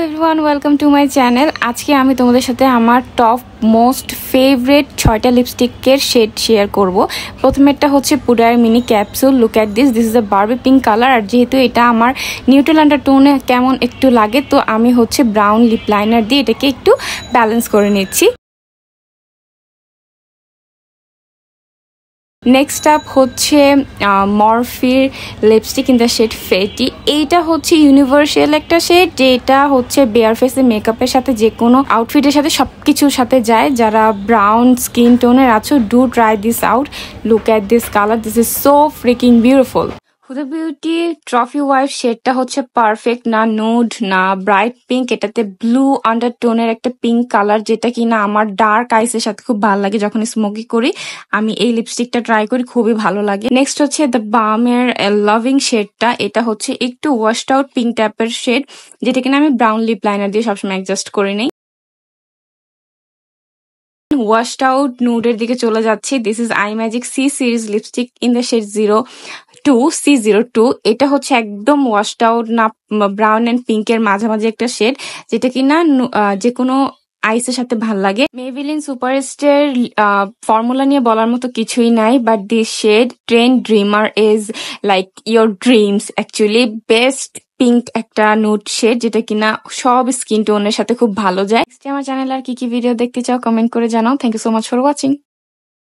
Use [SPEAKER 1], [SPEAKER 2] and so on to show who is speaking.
[SPEAKER 1] Everyone, welcome to my channel. আজকে আমি তোমাদের সাথে আমার টপ মোস্ট ফেভারিট 6টা লিপস্টিকের শেড শেয়ার করব। প্রথমেরটা হচ্ছে পুডার mini capsule. Look at this is the Barbie pink colour. আর যেহেতু এটা আমার নিউট্রাল আন্ডারটোনে কেমন একটু লাগে, তো আমি হচ্ছে ব্রাউন লিপ লাইনার দিয়ে এটাকে একটু ব্যালেন্স করে নিচ্ছি। নেক্সট আপ হচ্ছে মরফির lipstick in the shade Fetty. এইটা হচ্ছে ইউনিভার্সাল একটা শেড, যেটা হচ্ছে বেয়ার ফেসে মেকআপের সাথে যে কোনো আউটফিটের সাথে সব কিছুর সাথে যায়। যারা ব্রাউন স্কিন টোনের আছো, do try this out. Look at this colour, this is so freaking beautiful. Huda Beauty trophy wife শেডটা হচ্ছে পারফেক্ট, না নুড না ব্রাইট পিঙ্ক। এটাতে ব্লু আন্ডারটোনের একটা পিঙ্ক কালার, যেটা কিনা আমার ডার্ক আইসের সাথে খুব ভালো লাগে। যখন স্মোকি করি আমি এই লিপস্টিকটা ট্রাই করি, খুবই ভালো লাগে। নেক্সট হচ্ছে দ্য বামের লাভিং শেডটা। এটা হচ্ছে একটু ওয়াশড আউট পিঙ্ক টাইপের শেড, যেটা কিনা আমি ব্রাউন লিপ লাইনার দিয়ে সবসময় অ্যাডজাস্ট করে নিই। ওয়াশড আউট নুডের দিকে চলে যাচ্ছি। This is I magic C series lipstick in the shade 02C02। এটা হচ্ছে একদম ওয়াশড আউট, না ব্রাউন এন্ড পিঙ্কের মাঝামাঝি একটা শেড, যেটা কিনা যে কোনো আইসের সাথে ভাল লাগে। মেভিলিন সুপারস্টার ফর্মুলা নিয়ে বলার মতো কিছুই নাই, but this shade trend dreamer is like your dreams. Actually best pink একটা নুড শেড, যেটা কিনা সব স্কিন টোনের সাথে খুব ভালো যায়। আমার চ্যানেল আর কি কি ভিডিও দেখতে চাও কমেন্ট করে জানাও। Thank you so much for watching.